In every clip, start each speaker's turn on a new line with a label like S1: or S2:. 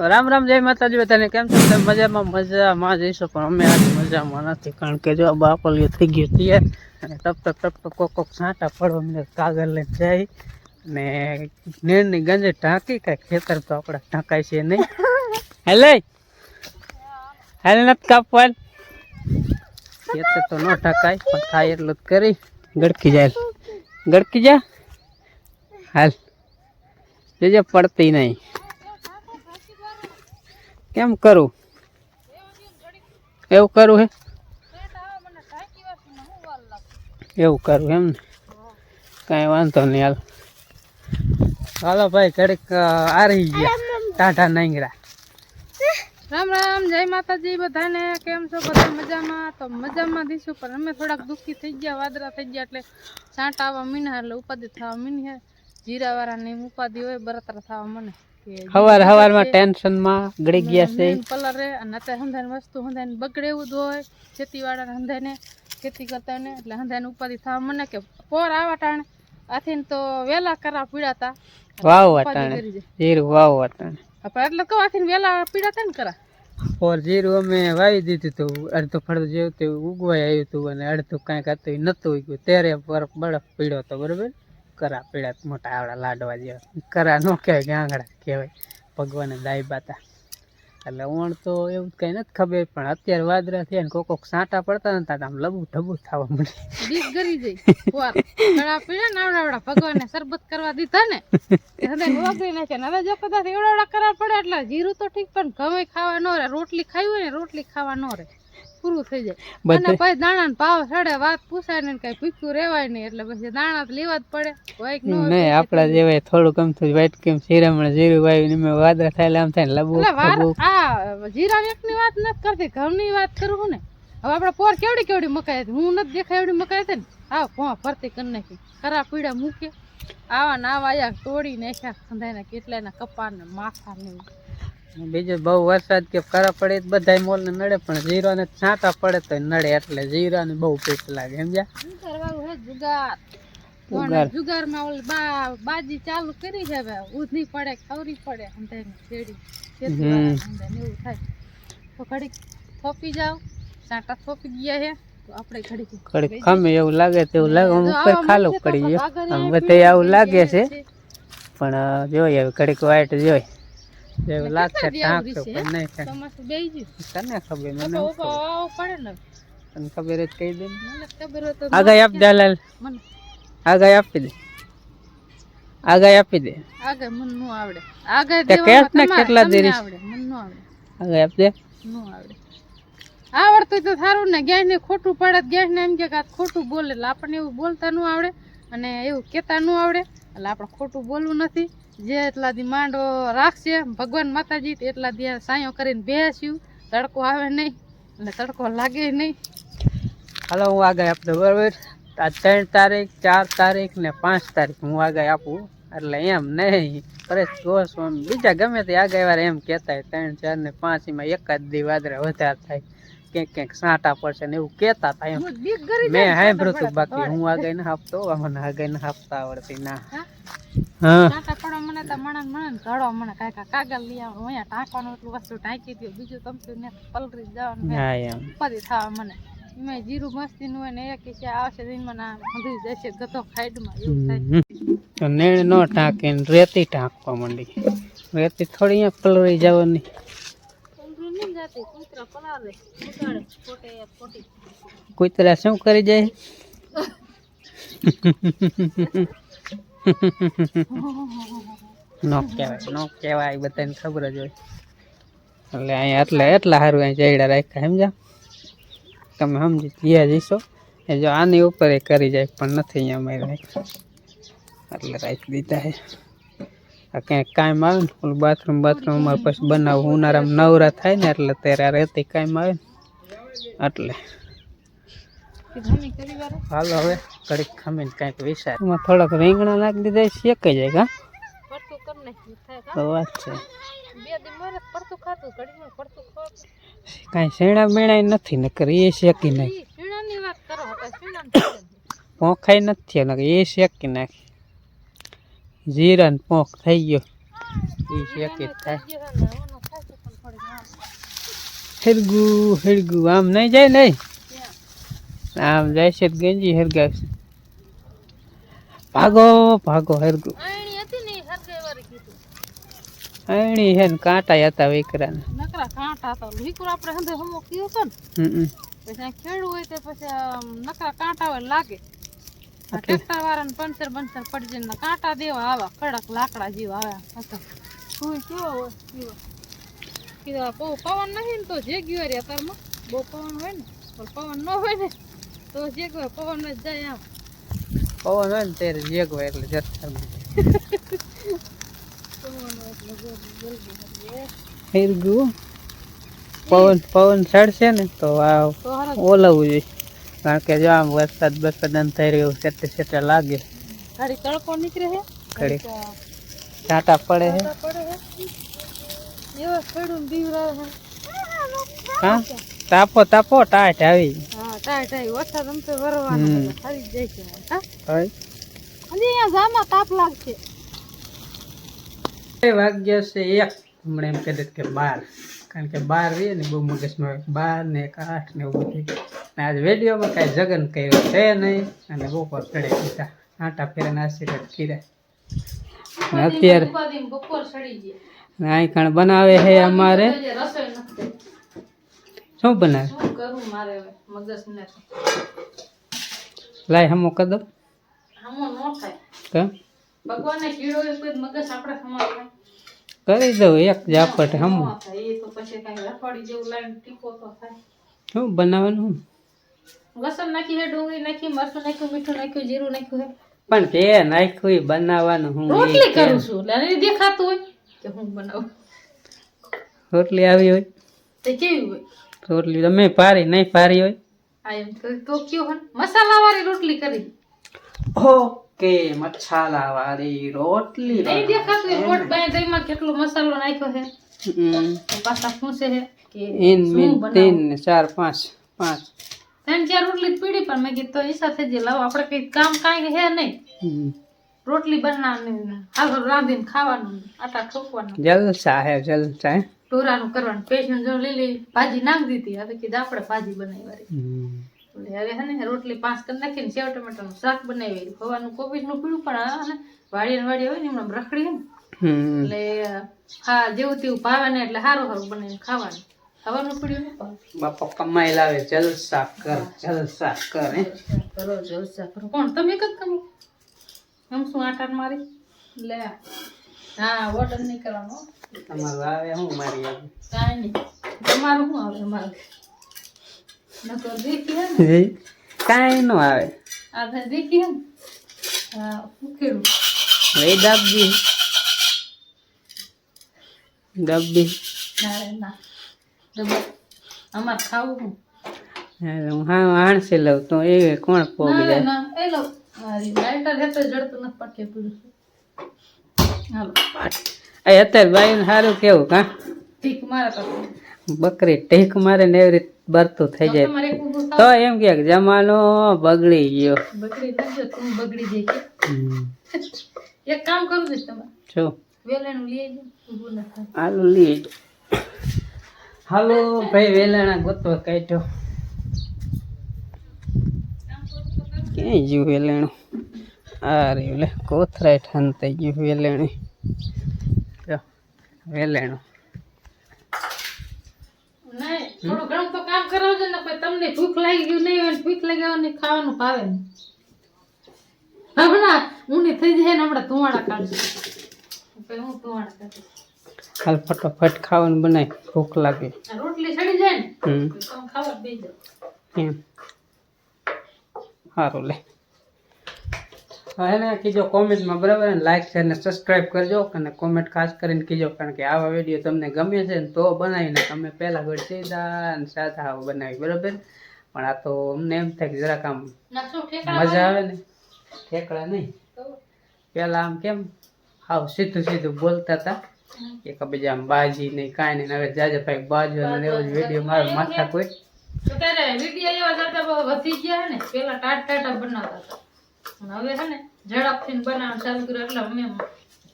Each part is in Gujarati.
S1: તો રામ રામ જય માતાજી બધાને કેમ છો? તમે મજામાં જઈશો, પણ અમે આજ મજામાં નથી. કારણ કે જો બાપલીઓ થઈ ગયું તૈયાર અને ટપ કોક છાંટા પડવા મને કાગળ લઈને જાય અને નેણની ગંજે ઢાંકી કાંઈ ખેતર તો આપણે ઢાંકાય છે નહીં. હેલે હેલે નથી કાપવાનું, ખેતર તો ન ઢાંકાય પણ થાય એટલું જ કરી ગડકી જા હાલ જે પડતી નહીં. કેમ કરું એવું કરું હે એવું કરું એમ ને? કાંઈ વાંધો નહીં. હાલો ભાઈ ઘડીક આ રહી ગયા ટાઢા નાંગરા.
S2: રામ રામ જય માતાજી બધાને. કેમ છો બધા? મજામાં? તો મજામાં દીશું, પણ અમે થોડાક દુઃખી થઈ ગયા, વાદળા થઈ ગયા એટલે છાંટ આવવા મીના એટલે ઉપાધિ થવા મીની. જીરા વાળાની ઉપાધિ હોય બરતરા થવા મને.
S1: હવારમાં ટેન્શનમાં ગળી ગયા છે
S2: પલરે અને અત્યારે હંધાને વસ્તુ હંધાને બગડે એવું જ હોય. ખેતી વાળાને હંધાને ખેતી કરતા ને એટલે હંધાને ઉપાધિ થવા મને કે પોર આવા ટાણે આથી તો વેલા કરા પીડાતા
S1: વાવ વાટાણે જીરું વાવ વાટાણે
S2: આપણે એટલે કહો આથી વેલા પીડાતા ને કરા
S1: પોર જીરું અમે વાવી દીધું હતું. અડધું ફળતું જેવું તે ઉગવાય આવ્યું હતું અને અડધું કાંઈક હતું નતું ઉગ્યું ત્યારે બરફ પીડ્યો હતો. બરોબર, કરા પીડા મોટા આવડા લાડવા જેવા કરા ન કહેવાય કે આંગળા કહેવાય. ભગવાને દાયબા હતા એટલે ઓણ તો એવું કઈ નથી ખબર, પણ અત્યારે વાદળા થયા ને કોક સાંટા પડતા નતા આમ લબુ ઢબુ થવા મળી.
S2: બીક ગરી જઈ પોર કડા પીડા ને આવડા ભગવાને શરબત કરવા દીધા ને હંધાને વગડી નાખ્યા. હવે જો કદાચ એવડા કરા પડે એટલે જીરું તો ઠીક, પણ ઘઉં ખાવા ન રહે. રોટલી ખાવી હોય ને રોટલી ખાવા ન રહે, પૂરું થઈ જાય. અને પછી દાણા ને ભાવ ચડે, વાત પૂછાય ને કઈ ભૂખ્યું રેવાય નહીં એટલે પછી દાણા તો લેવા જ પડે.
S1: નહીં આપડા જેવાય થોડું ગમતું વાઈટ કેમ શિરામણ જીરું વાવી ને વાદળા થાય આમ થાય લબુ
S2: આ જીરા એક ની વાત નથી કરતી, ઘઉં ની વાત કરું ને. હવે આપડે પોર કેવડી મકાઈ હતી, હું નથી દેખાય એવડી મકાઈ હતી ને આવ ભોં ફરતી કરી નાખી, ખરા પીડા મૂકે આવા ને આવા આયા તોડી નાખ્યા ખંધાઈને કેટલા ના કપા ને માથા ને.
S1: બીજું બહુ વરસાદ કે કરા પડે બધા મોલ ને નડે, પણ જીરો ને છાંટા પડે તો નડે એટલે જીરા ને બહુ પીસ લાગે. સમજ્યા? જુગાર માં ઓલી બાજી ચાલુ કરી છે, હવે ઉધની પડે ખવરી પડે હંધાઈને છેડી એવું થાય તો ઘડીક થોપી જાવ. છાંટા થોપી ગયા છે તો આપણે ઘડીક ખમે એવું લાગે તેવું લાગે ઉપર ખાલું પડી ગયો આમ બધે આવું લાગે છે, પણ જોઈએ ઘડીક વાઈટ જોઈ એવું લાગશે ટાંકતો પણ નહીં થાય. તને ખબર મને
S2: પડે ને
S1: તને ખબર જ કહી દે.
S2: મને ખબર હોય તો
S1: આગાહી આપી દે લાલ, આગાહી આપી દે, આગાહી આપી દે.
S2: આગળ મન નો આવડે, આગળ કેટલા દેરી આવડે મન નો આવડે.
S1: આગાહી આપી દે.
S2: નો આવડે, આવડતું તો સારું ને. ગેસ ને ખોટું પડે, ગેસ ને એમ કે ખોટું બોલે એટલે આપણને એવું બોલતા ન આવડે અને એવું કેતા ન આવડે એટલે આપણે ખોટું બોલવું નથી. જે એટલા દી માંડો રાખશે ભગવાન માતાજી એટલા દી સાયો કરીને બેસ્યું, તડકો આવે નહીં એટલે તડકો લાગે નહીં.
S1: હાલો હું આગાહી આપતો બરોબર. આ 3 તારીખ 4 તારીખ ને 5 તારીખ હું આગાહી આપું એટલે એમ નહીં પરેશ ગોસ્વામી બીજા ગમે તે આગાહી વાળા એમ કહેતા હોય 3, 4 ને 5 માં એકાદ દી વાદળા વધારે થાય, ક્યાંક સાંટા પડશે ને એવું કેતા હતા. એમ મેં સાંભળ્યું હતું, બાકી હું આગાહી ના આપતો, મને આગાહી ના આપતા આવડતી ના. હા
S2: સાંટા પડો મને તો મને ઘડો મને કાગળ લઈ આવો, અહીંયા ટાંકવાનું એટલું વસ્તુ ટાંકી દો, બીજું તમતું ને પલરી જવાનું ઉપાધિ થવા મને. મેં જીરું મસ્તી નું હોય ને એક આવશે મને હંધી જશે ગતો ખાઈડમાં એવું થાય.
S1: નેણ નો ટાંકે રેતી ટાંકવા માંડી, રેતી થોડી અહીંયા પલળી જવાની. કૂતરા શું કરી જાય? નો કહેવાય બધાને ખબર જ હોય. એટલે અહીંયા એટલા સારું અહીં ચૈડા રાખ્યા. સમજ્યા? તમે સમજી ગયા જઈશો એ જો આની ઉપર એ કરી જાય પણ નથી અહીંયા અમારે રાખ્યા એટલે રાખી દીધા છે. આ ક્યાંક કાયમ આવે ને ઓલું બાથરૂમ અમારે પછી બનાવવું ઉનાળામાં નવરા થાય ને એટલે ત્યારે આ રેતી કાયમ આવે ને એટલે. હાલો હવે ઘડીક ખમીને કાંઈક વિચાર એમાં થોડાક રીંગણા નાખી દીધા શેકાઈ જાય. કા તો વાત છે. કાંઈ શેણા બેણા નથી નકર એ શેકી નાખી, પોખાઈ નથી નકર એ શેકી નાખી. જીરા ને પોખ થઈ ગયો એ શેકી જ થાય. હેરગું હેરગું આમ નહીં જાય નહીં આમ જાય છે ગંજી હેરગાવશે ભાગો ભાગો હેરગું
S2: આણી હતી ને હરગે વારી કીધું
S1: આણી હે ને કાંટા હતા વિકરાને
S2: નકરા કાંટા તો લીકુર આપણે હંધે હમો કયો તો ને પછી આ ખેડું હોય તે પછી નકરા કાંટા હોય લાગે આ ટ્રેક્ટર વાળાને પંચર પડી જાય ને કાંટા દેવા આવા કડક લાકડા જેવા આવ્યા હતા શું કેવો હોય કેવો કીધા બહુ પવન નથી ને તો જેગ્યું રે અત્યારમાં બહુ પવન હોય ને પણ પવન ન હોય ને તો જેગો પવન જ જાય આમ
S1: પવન હોય ને ત્યારે જેગ હોય એટલે જથ્થા હેરગું પવન ચડશે ને તો આ ઓલવવું જોઈએ કારણ કે જો આમ વરસાદ થઈ રહ્યો સેટે સેટે લાગે
S2: ઘડી તડકો નીકળે છે
S1: ઘડી છાંટા પડે છે
S2: એવા ખેડૂત બીવરા છે
S1: હા તાપો ટાઢ આવી
S2: હા ટાઈટ આવી વરસાદ આમ તો વરવાનો ખાલી જાય છે હા
S1: હોય
S2: અને અહીંયા જામાં તાપ લાગશે
S1: વાગ્યા છે એક હમણાં એમ કહી દે કે 12 કારણ કે 12 રહે ને બહુ મગજમાં 12 ને 8 ને એવું બધું આજ વિડીયોમાં કાંઈ જગન કર્યો છે નહીં અને બપોર ચડે દીધા આટા ફેરીને આશીર્વાદ કર્યા અત્યારે
S2: બપોર સડી ગયા
S1: અહીં કણ બનાવે છે અમારે
S2: રસોઈ નથી
S1: શું બનાવે
S2: શું કરું મારે હવે મગજ ને
S1: લાય હમો કર દો
S2: હમો નો થાય
S1: કે
S2: ભગવાનને કીડો એ કોઈ મગજ આપણે સમાવે
S1: કરી દઉં એક ઝાપટ હમો
S2: એ તો પછી કઈ રખવાડી જેવું લાઈન ટીકો તો થાય
S1: શું બનાવવાનું
S2: લસણ નાખી હે ડુંગળી નાખી મરચું નાખ્યું મીઠું નાખ્યું જીરું નાખ્યું હે
S1: પણ તે નાખ્યું ઈ બનાવવાનું હું
S2: રોટલી કરું છું એટલે એને દેખાતું હોય કે હું બનાવું
S1: રોટલી આવી હોય
S2: તે કેવી હોય
S1: રોટલી તમે પારી નહીં પારી હોય
S2: આ એમ તો કયો હન મસાલા વાળી રોટલી કરી
S1: ઓકે મસાલા વાળી રોટલી
S2: નહીં દેખાતું હોય લોટ બાંધીમાં કેટલો મસાલો નાખ્યો છે પાછા ફૂંસે છે કે
S1: ઈન મીન 3 ને 4 5
S2: ત્રણ ચાર રોટલી પીડી પણ મેં કીધું તો એ સાથે જે લાવો આપણે કઈ કામ કાંઈ હે નહીં રોટલી બનાવવાની હાલ રાંધીને ખાવાનું આટા ઠોકવાનું
S1: જલસા હે
S2: ટોરાનું કરવાનું પેશન જો લીલી ભાજી નાખી દીધી હવે કીધું આપણે ભાજી બનાવી વાળી હવે હે ને રોટલી 5 કરી નાખીને સેવ ટમેટાનું શાક બનાવી ખવાનું કોબીજનું પીળું પણ ને વાડી હોય ને એમણે રખડી હે ને એટલે હા જેવું તેવું ભાવે ને એટલે સારું બનાવીને ખાવાનું ખાવાનું પીડ્યું ને
S1: બાપા કમાઈ લાવે જલસા કર હે
S2: કરો જલસા કરો કોણ તમે કદ કમો આમ શું આટાર મારી લે હા ઓર્ડર નહીં કરવાનો
S1: તમારું આવે હું મારી આવે
S2: કાંઈ નહીં તમારું શું આવે અમારે નકર દેખી હે ને
S1: કાંઈ નો આવે
S2: આ થાય દેખી હે ને હા ઉખેડું
S1: હવે દાબી
S2: ના રે ના અમારે ખાવું
S1: હું હા આણસી લઉં તો એ કોણ પોગી જાય
S2: ના એ લો મારી લાઈટર હેતો જડતું નથી પટકે પૂરું હાલો
S1: એ અત્યારે બાઈ સારું કેવું કા
S2: ઠીક મારે તો
S1: બકરી ટેક મારે ને એવી રીતે બરતું થઈ જાય
S2: તમારે એક ઊભું
S1: તો એમ કે જમાનો બગડી ગયો
S2: બગડી નથી તું બગડી જાય કે એક કામ કરું છું તમારે
S1: શું
S2: વેલેનું લઈ આવજો ઊભું ના થાય
S1: હાલો લઈ હાલો ભાઈ વેલાણા ગોતવા કાઢ્યો ક્યાંય ગયું વેલેણું આ રે લે કોથરાય ઠન થઈ ગયું વેલેણી વેલેણું
S2: નહીં થોડું ઘણું તો કામ કરાવજો ને પછી તમને ભૂખ લાગી ગયું નહીં હોય ભૂખ લાગી હોય ને ખાવાનું ભાવે નહીં હમણાં ઊની થઈ જાય ને હમણાં ધુવાડા કાઢશે પછી હું ધુવાડા કાઢીશ
S1: હાલ ફટોફટ ખાવાનું બનાય ભૂખ લાગે
S2: રોટલી સડી જાય ને તમે ખાવા બેસી જાઓ
S1: એમ સારું લે એને કીજો કોમેન્ટમાં બરાબર ને લાઈક શેર ને સબસ્ક્રાઈબ કરજો અને કોમેન્ટ ખાસ કરીને કીજો કારણ કે આવા વિડીયો તમને ગમે છે ને તો બનાવીને તમે પહેલાં ઘડી સીધા અને સાદા આવા બનાવી બરાબર પણ આ તો અમને એમ થાય કે જરાક આમ મજા આવે ને ઠેકડા નહીં પહેલાં આમ કેમ હાવ સીધું બોલતા હતા એક બીજા આમ બાજી નહીં કાંઈ નહીં હવે જાજે ભાઈ બાજુ અને એવો જ વિડીયો મારો માથા કોઈ
S2: તો ત્યારે વિડીયો એવા જાતા વધી ગયા ને પેલા ટાટા બનાવતા હતા હવે છે ને ઝડપથી બનાવવાનું ચાલુ કર્યું એટલે અમે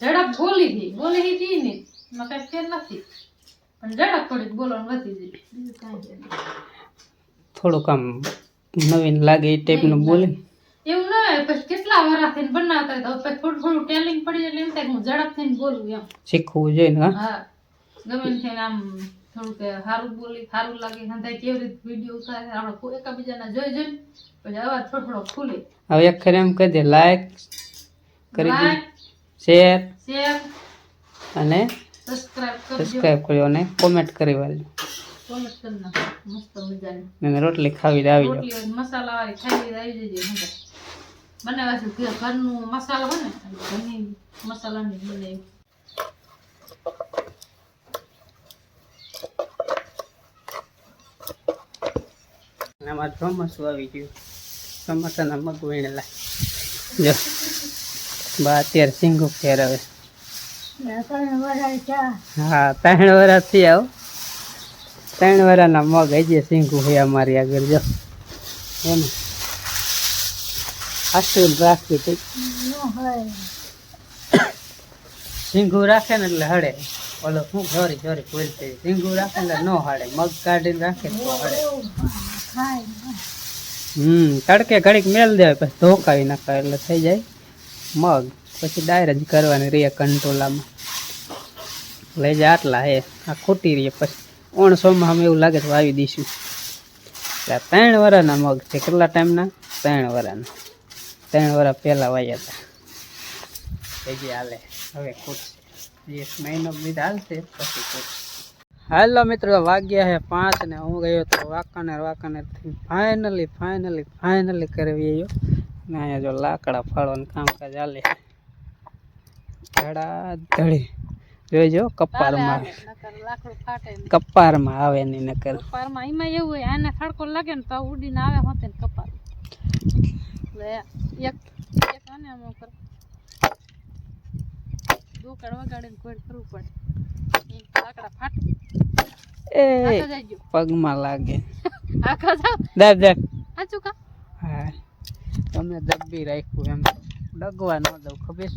S2: ઝડપ બોલી હતી ને એમાં કઈ ફેર નથી પણ ઝડપ થોડીક બોલવાનું વધી જાય બીજું કાંઈ છે નહીં.
S1: થોડુંક આમ નવીન લાગે એ ટાઈપનું બોલે.
S2: એવું ના હોય પછી કેટલા વરાથી બનાવતા હોય તો પછી થોડું થોડું ટેલિંગ પડી જાય એટલે એમ થાય કે હું ઝડપથી બોલું એમ.
S1: શીખવું જોઈએ ને. હા
S2: હા ગમે એમ થઈને આમ થોડું કે સારું બોલી સારું લાગે હંધાય કેવી રીતે વિડીયો ઉતારે આપણે એકાબીજાના જોઈ જોઈને પછી અવાજ થોડો થોડો ખુલે.
S1: હવે એક ખરે એમ કહી દે લાઈક કરી દે,
S2: લાઈક
S1: શેર
S2: શેર
S1: અને
S2: સબસ્ક્રાઇબ કરજો
S1: સબસ્ક્રાઇબ કર્યો અને કોમેન્ટ કરી વાળજો.
S2: કોમેન્ટ કરી નાખો મસ્ત મજાની
S1: અને રોટલી ખાવી આવી જાવ.
S2: રોટલી હોય મસાલા વાળી ખાઈ આવી જજે હંધાય બનાવ્યા છે ઘરનું મસાલો હોય ને ઘરની મસાલાની બનાવી.
S1: અને આમાં ચોમાસું આવી ગયું, ચોમાસાના મગ વીણેલા. જો બા અત્યારે સિંગુ ફેરવે. હા 3 વર્ષથી આવ 3 વર્ષના મગ હજી સિંગુ હોય અમારી આગળ. જો એમ આટલું રાખવી ઠીક સિંગુ રાખે ને એટલે હળે. ઓલો શું જોરી જોરી બોલતી સિંગુ રાખે એટલે ન હળે, મગ કાઢીને રાખે તો હળે. તડકે ઘડીક મેલ દેવાય પછી ધોકાવી નાખાય એટલે થઈ જાય મગ. પછી ડાયર જ કરવાની રે કંટોલામાં લઈ જાય. આટલા હે આ ખોટી રહીએ પછી 900માં અમે એવું લાગે તો વાવી દઈશું. એટલે 3 વર્ષના મગ છે. કેટલા ટાઈમના? 3 વર્ષના. 3 વર્ષ પહેલાં વાવ્યા હતા. હજી હાલે. હવે ખૂટશે 1 મહિનો બીજા હાલશે પછી ખૂટશે. હાલો મિત્રો વાગ્યા છે 5 ને હું ગયો તો વાંકાનેર ફાઇનલી કરવી ગયો ને અહીંયા જો લાકડા ફાળવાનું કામકાજ ચાલે. ધડાધડી જોઈજો કપારમાં આવે નહીં નકર
S2: કપારમાં એમાં એવું હોય આને ખડકો લાગે ને તો ઉડીને આવે હોતે ને કપાર એટલે એક આને આમ કર દોકડ વગાડીને કોઈ કરવું પડે લાકડા ફાટ
S1: એ પગમાં લાગે.
S2: આખા જાવ
S1: દબ
S2: સાચું કા?
S1: હા તમે દબી રાખ્યું એમ ડગવા ન દઉં ખબર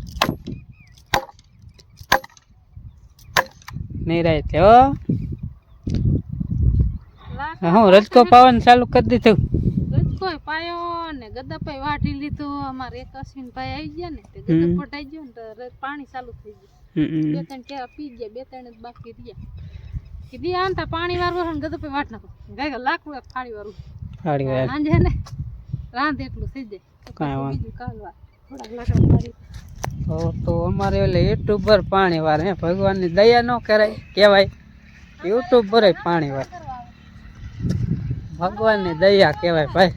S1: નહીં રાતે. હો હું રજકો પાવાનું ચાલુ કરી દીધું.
S2: કોઈ પાયો ને ગદપાઈ વાટી લીધું. અમારે એક અશ્વિનભાઈ આવી ગયા ને તે ગદપ ફટાઈ ગયો ને તો પાણી ચાલુ થઈ ગયું. 2-3 કેરા પી ગયા, 2-3 જ બાકી રહ્યા. કીધી આનતા પાણી વાળવું ને ગદપાઈ વાટ નાખો ગાય લાકડું ફાડી વાળું સાંજે ને રાંધ એટલું થઈ જાય. કાંઈ બીજું કાલવા થોડાક લાકડા ફાડી
S1: તો અમારે એટલે યુટ્યુબર પાણી વાર હે ભગવાનની દયા ન કરાય કહેવાય. યુટ્યુબર પાણી વાર ભગવાનની દયા કહેવાય ભાઈ.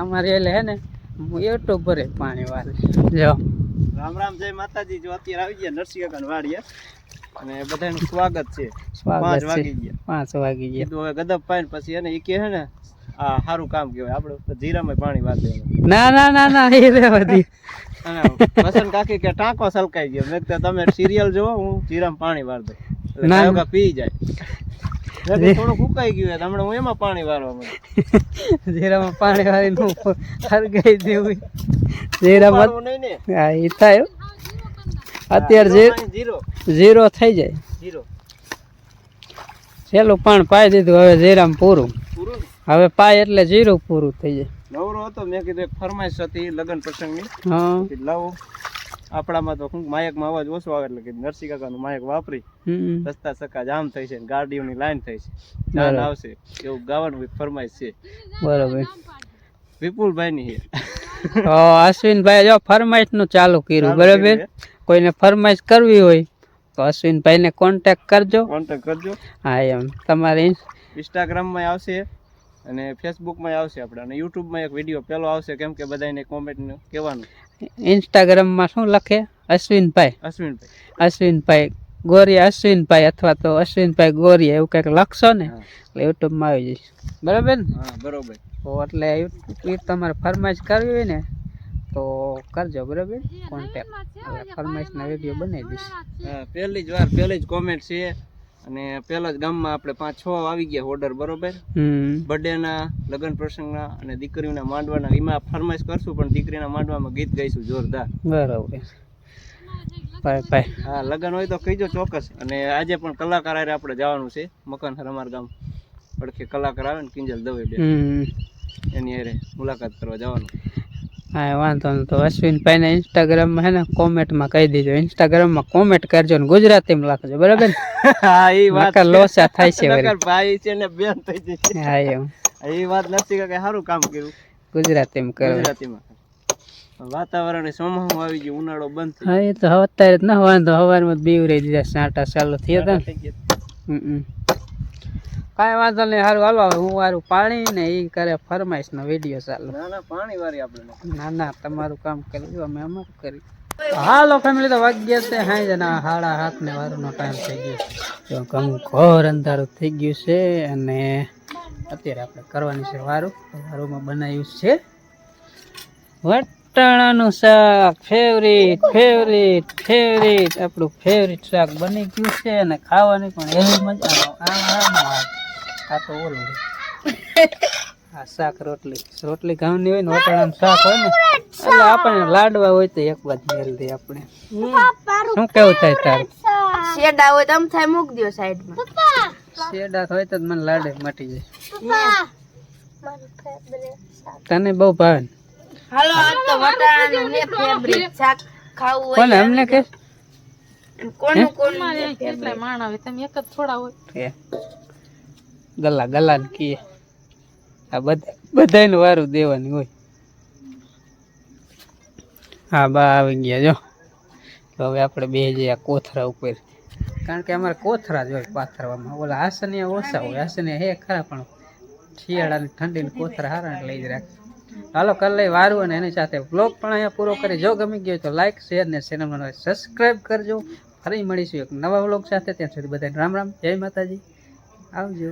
S1: અમારે એટલે હે ને યુટ્યુબર પાણી વાર. જો
S3: રામ રામ જય માતાજી. જો અત્યારે આવી ગયા નરસિંહ કાકા વાડીએ અને બધાનું સ્વાગત છે. 5 વાગી ગયા
S1: 5 વાગી ગયા.
S3: કીધું હવે ગદપ પાઈને પછી એને એ કે હે ને આ સારું કામ કહેવાય. આપણે જીરામાં પાણી વાર દેવાનું.
S1: ના એ રેવા દી.
S3: અને વસંત કાકી કે ટાંકો સલકાઈ ગયો. મેં કીધું તમે સિરિયલ જોવો હું જીરામાં પાણી વાર દઉં એટલે ગાયો પી જાય. થોડું ફૂકાઈ ગયું હમણાં હું એમાં પાણી વારવા માંડ્યું.
S1: જીરામાં પાણી વાળીને હરગાઈ દેવું. જીરામાં
S3: નહીં ને
S1: હા એ થાય અત્યારે ઝીરો થઈ જાય.
S3: જીરો
S1: છેલ્લું પાણી પાઈ દીધું. હવે જીરામાં પૂરું.
S3: પૂરું
S1: હવે પાય એટલે જીરું પૂરું થઈ જાય.
S3: નવરો હતો મેં કીધું એક ફરમાઈશ હતી લગ્ન પ્રસંગની.
S1: હા
S3: લાવો આપણામાં તો શું માયકમાં અવાજ ઓછો આવે એટલે કે નરસિંહ કાકાનું માયક વાપરી રસ્તા સકા જામ થઈ છે, ગાડીઓની લાઈન થઈ છે, ચાલ આવશે એવું ગાવાનું ફરમાઈશ છે.
S1: બરોબર.
S3: વિપુલભાઈ ની
S1: અશ્વિનભાઈ જો ફરમાઈશ નું ચાલુ કર્યું. બરોબર. કોઈને ફરમાઈશ કરવી હોય તો અશ્વિનભાઈ ને કોન્ટેક્ટ કરજો. હા એમ તમારે
S3: ઇન્સ્ટાગ્રામમાં આવશે અને ફેસબુકમાં આવશે આપણે અને યુટ્યુબમાં એક વિડીયો પેલો આવશે કેમ કે બધાને કોમેન્ટ કહેવાનું.
S1: ઇન્સ્ટાગ્રામમાં શું લખે? અશ્વિનભાઈ ગોરિયા અશ્વિનભાઈ અથવા તો અશ્વિનભાઈ ગોરિયા એવું કંઈક લખશો ને એટલે યુટ્યુબમાં આવી જઈશ. બરાબર ને?
S3: હા બરોબર.
S1: તો એટલે તમારે ફરમાઈશ કરવી હોય ને તો કરજો. બરાબર કોન્ટેક્ટ ફરમાઈશના વિડીયો બનાવી દઈશ.
S3: હા પહેલી જ કોમેન્ટ છે અને પહેલા જ ગામમાં આપણે 5-6 આવી ગયા ઓર્ડર. બરોબર. બર્થડેના લગ્ન પ્રસંગના અને દીકરીઓના માંડવાના એમાં ફરમાઈશ કરશું પણ દીકરીના માંડવામાં ગીત ગાઈશું જોરદાર.
S1: બરોબર. Bye bye.
S3: હા લગન હોય તો કહીજો ચોક્કસ. અને આજે પણ કલાકાર હારે આપણે જવાનું છે મકાન હરમાર ગામ પડખે કલાકાર આવે ને કિંજલ દવે બે એની હારે મુલાકાત કરવા જવાનું.
S1: હા વાંધો નહીં. તો અશ્વિનભાઈને ઇન્સ્ટાગ્રામમાં હે ને કોમેન્ટમાં કહી દેજો, ઇન્સ્ટાગ્રામમાં કોમેન્ટ કરજો ને ગુજરાતીમાં લખજો, બરાબર ને?
S3: હા એ વાત
S1: નકર લોચા થાય છે વળી.
S3: નકર ભાઈ છે ને બેન થઈ જશે.
S1: હા એમ
S3: એ વાત નથી કે સારું કામ કર્યું
S1: ગુજરાતીમાં કરો.
S3: ગુજરાતીમાં. વાતાવરણ ચોમાસું આવી ગયું, ઉનાળો બંધ થઈ
S1: હા એ તો હવે અત્યારે જ ના વાંધો, સવારમાં બીવરાઈ દીધા, સાંટા ચાલુ થયા હતા ને.
S3: થઈ ગયું.
S1: કાંઈ વાંધો નહીં, સારું હાલો હવે હું વારું પાણી ને એ કરે ફરમાઈશનો વિડીયો ચાલુ.
S3: ના ના પાણી વારી આપણે.
S1: ના ના તમારું કામ કરી, અમે અમારું કરી. હાલો ફેમિલી, તો વાગ્યા છે હાઈ ના 7:30 ને વારનો ટાઈમ થઈ ગયો. તો ઘર અંધારું થઈ ગયું છે અને અત્યારે આપણે કરવાની છે વારું. વારુંમાં બનાવ્યું છે વટાણાનું શાક, ફેવરિટ ફેવરિટ ફેવરિટ, આપણું ફેવરિટ શાક બની ગયું છે અને ખાવાની પણ એવી મજા આવે. આ તો ઓલું આ શાક રોટલી રોટલી ઘઉંની હોય ને વટાણાનું શાક હોય ને એટલે આપણને લાડવા હોય તો એક વાત મેળ દે આપણે. શું કેવું થાય તારું?
S2: શેડા હોય તો આમ થાય મૂક દો સાઈડમાં.
S1: શેડા હોય તો મને લાડે મટી જાય. તને બહુ ભાવે ને?
S2: હાલો આ તો વટાણાનું હે ફેવરિટ શાક ખાવું હોય
S1: કોને અમને કે
S2: કોનું કેટલા માણ આવે તમે એક જ થોડા હોય.
S1: ગલા ગલા ને કીએ આ બધાનું વારું દેવાની હોય. હા બા આવી ગયા જો. તો હવે આપણે બે જઈએ આ કોથરા ઉપર, કારણ કે અમારે કોથરા જ હોય પાથરવામાં. ઓલા આસનિયા ઓછા હોય, આસનિયા હે ખરા પણ શિયાળાની ઠંડીની કોથરા હારા લઈ જ રાખે. હાલો કરી લઈ વારું અને એની સાથે બ્લોગ પણ અહીંયા પૂરો કરી. જો ગમી ગયો તો લાઈક શેર ને ચેનલમાં સબસ્ક્રાઈબ કરજો. ફરી મળીશું એક નવા બ્લોગ સાથે. ત્યાં સુધી બધાને રામ રામ, જય માતાજી, આવજો.